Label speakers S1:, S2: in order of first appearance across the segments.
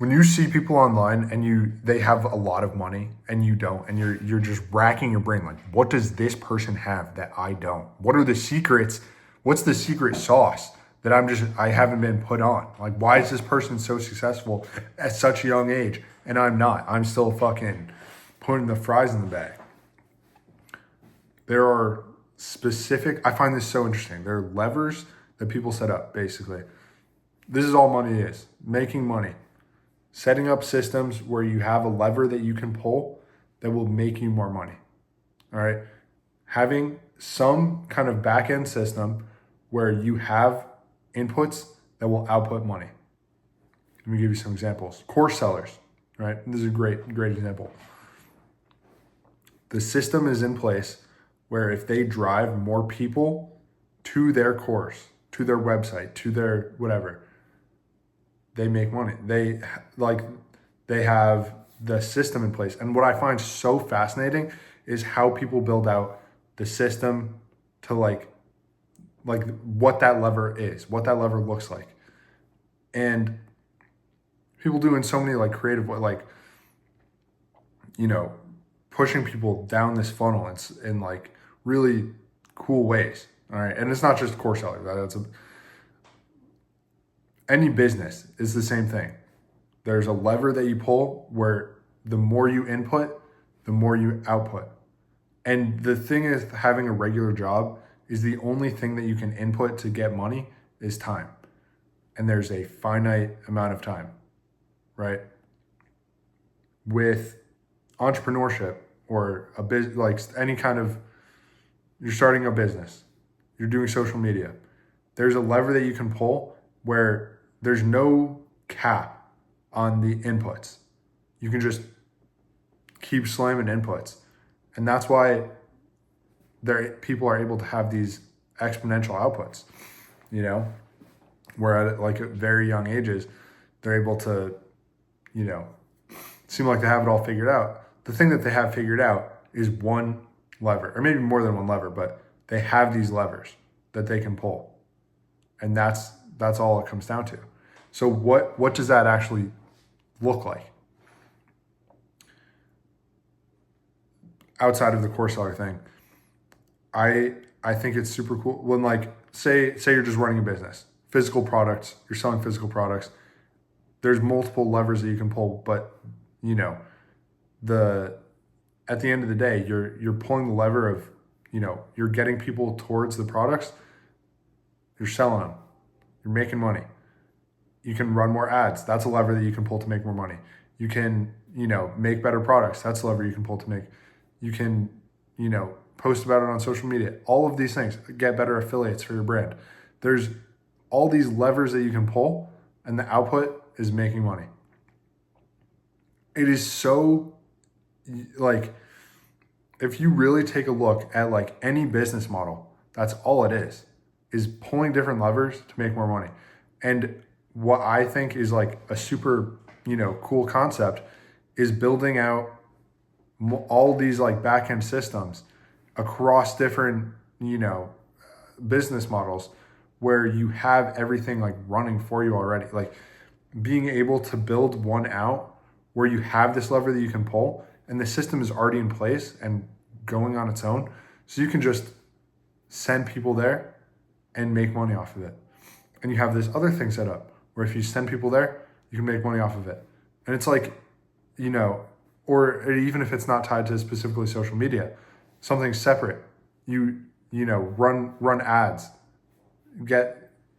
S1: when you see people online and they have a lot of money and you don't, and you're just racking your brain like, what does this person have that I don't? What are the secrets? What's the secret sauce that I haven't been put on? Like, why is this person so successful at such a young age and I'm not? I'm still fucking putting the fries in the bag. There are I find this so interesting. There are levers that people set up, basically. This is all money is, making money. Setting up systems where you have a lever that you can pull that will make you more money. All right. Having some kind of back end system where you have inputs that will output money. Let me give you some examples. Course sellers, right? This is a great example. The system is in place where if they drive more people to their course, to their website, to their whatever, they make money. They have the system in place. And what I find so fascinating is how people build out the system to like what that lever is, what that lever looks like. And people do in so many like creative ways, like, you know, pushing people down this funnel in like really cool ways. All right. And it's not just course sellers. Any business is the same thing. There's a lever that you pull where the more you input, the more you output. And the thing is, having a regular job is the only thing that you can input to get money is time. And there's a finite amount of time, right? With entrepreneurship or a business, like any kind of, you're starting a business, you're doing social media, there's a lever that you can pull where there's no cap on the inputs. You can just keep slamming inputs. And that's why people are able to have these exponential outputs, you know, where at very young ages, they're able to, you know, seem like they have it all figured out. The thing that they have figured out is one lever, or maybe more than one lever, but they have these levers that they can pull. And that's all it comes down to. So what does that actually look like? Outside of the course seller thing, I think it's super cool when like say you're just running a business, physical products, you're selling physical products. There's multiple levers that you can pull, but you know, at the end of the day, you're pulling the lever of, you know, you're getting people towards the products, you're selling them, you're making money. You can run more ads. That's a lever that you can pull to make more money. You can, you know, make better products. That's a lever you can pull to make. You can, you know, post about it on social media. All of these things, get better affiliates for your brand. There's all these levers that you can pull, and the output is making money. It is so, like, if you really take a look at like any business model, that's all it is pulling different levers to make more money. And what I think is like a super, you know, cool concept is building out all these like back-end systems across different, you know, business models where you have everything like running for you already. Like being able to build one out where you have this lever that you can pull and the system is already in place and going on its own. So you can just send people there and make money off of it. And you have this other thing set up where if you send people there, you can make money off of it. And it's like, you know, or even if it's not tied to specifically social media, something separate, you know, run ads,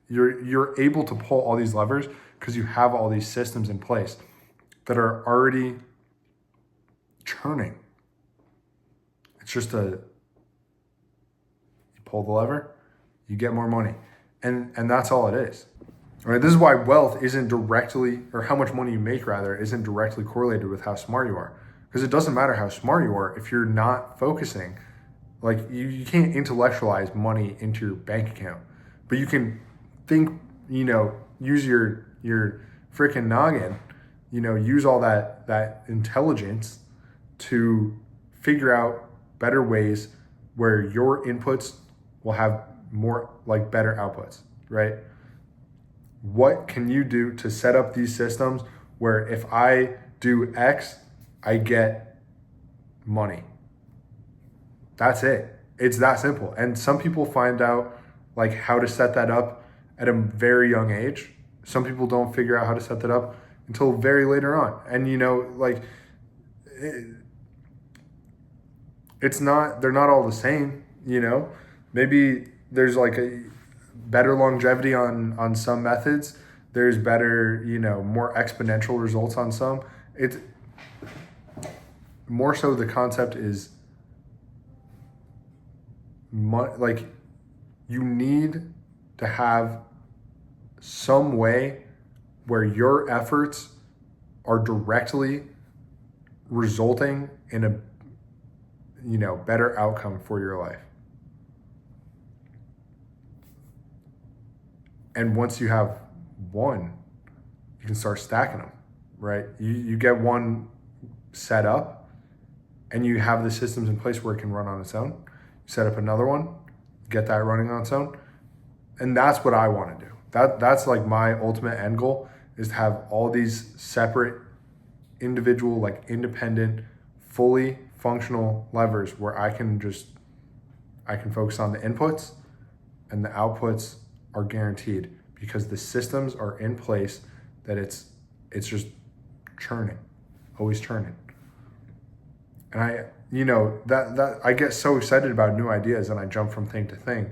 S1: you're able to pull all these levers because you have all these systems in place that are already churning. It's just you pull the lever, you get more money. And that's all it is. All right, this is why wealth isn't directly, or how much money you make rather, isn't directly correlated with how smart you are. Because it doesn't matter how smart you are if you're not focusing. Like you can't intellectualize money into your bank account, but you can think, you know, use your freaking noggin, you know, use all that intelligence to figure out better ways where your inputs will have more like better outputs, right? What can you do to set up these systems where if I do X, I get money. That's it. It's that simple. And some people find out like how to set that up at a very young age. Some people don't figure out how to set that up until very later on. And like it's not, they're not all the same, Maybe there's like a better longevity on some methods. There's better, more exponential results on some. It's more so the concept is like you need to have some way where your efforts are directly resulting in a better outcome for your life. And once you have one, you can start stacking them, right? You get one set up and you have the systems in place where it can run on its own. You set up another one, get that running on its own. And that's what I want to do. That's like my ultimate end goal, is to have all these separate, individual, like independent, fully functional levers where I can focus on the inputs and the outputs are guaranteed because the systems are in place that it's just churning, always churning. And I get so excited about new ideas and I jump from thing to thing.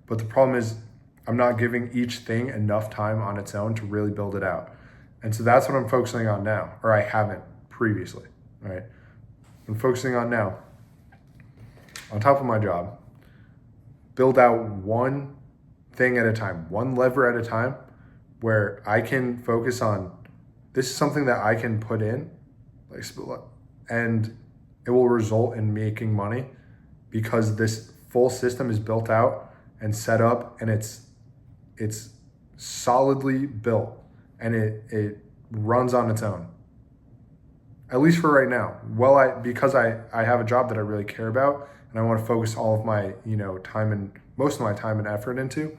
S1: But the problem is I'm not giving each thing enough time on its own to really build it out. And so that's what I'm focusing on now, or I haven't previously, right? I'm focusing on now, on top of my job, build out one thing at a time, one lever at a time, where I can focus on, this is something that I can put in, and it will result in making money because this full system is built out and set up and it's solidly built and it runs on its own. At least for right now. Because I have a job that I really care about and I want to focus all of my, time and most of my time and effort into,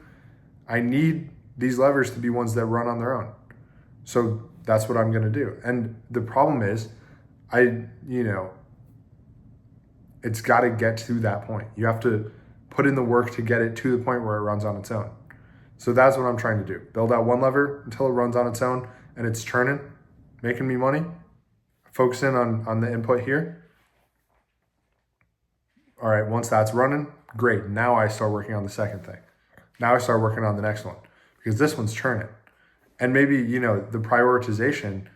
S1: I need these levers to be ones that run on their own. So that's what I'm going to do. And the problem is it's got to get to that point. You have to put in the work to get it to the point where it runs on its own. So that's what I'm trying to do. Build out one lever until it runs on its own and it's churning, making me money. Focus in on the input here. All right, once that's running, great. Now I start working on the second thing. Now I start working on the next one because this one's churning. And maybe, the prioritization,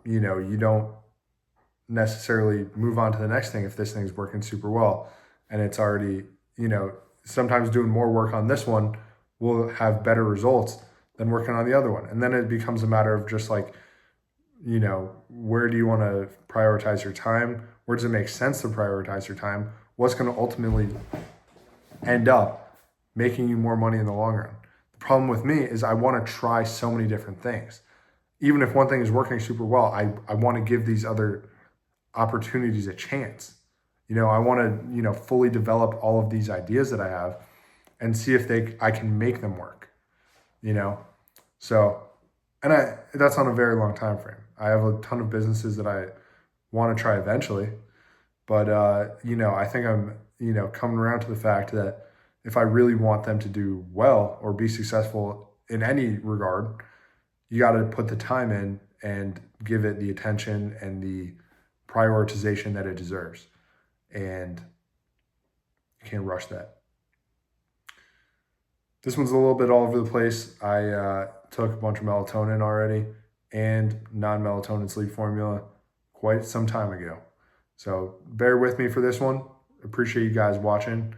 S1: you don't necessarily move on to the next thing if this thing's working super well and it's already, sometimes doing more work on this one will have better results than working on the other one. And then it becomes a matter of just like, where do you want to prioritize your time? Where does it make sense to prioritize your time? What's going to ultimately end up making you more money in the long run? The problem with me is I want to try so many different things. Even if one thing is working super well, I want to give these other opportunities a chance. I want to, fully develop all of these ideas that I have and see if I can make them work, So, and that's on a very long time frame. I have a ton of businesses that I want to try eventually, but, I think I'm, coming around to the fact that if I really want them to do well or be successful in any regard, you got to put the time in and give it the attention and the prioritization that it deserves. And you can't rush that. This one's a little bit all over the place. I took a bunch of melatonin already and non-melatonin sleep formula quite some time ago. So bear with me for this one. Appreciate you guys watching.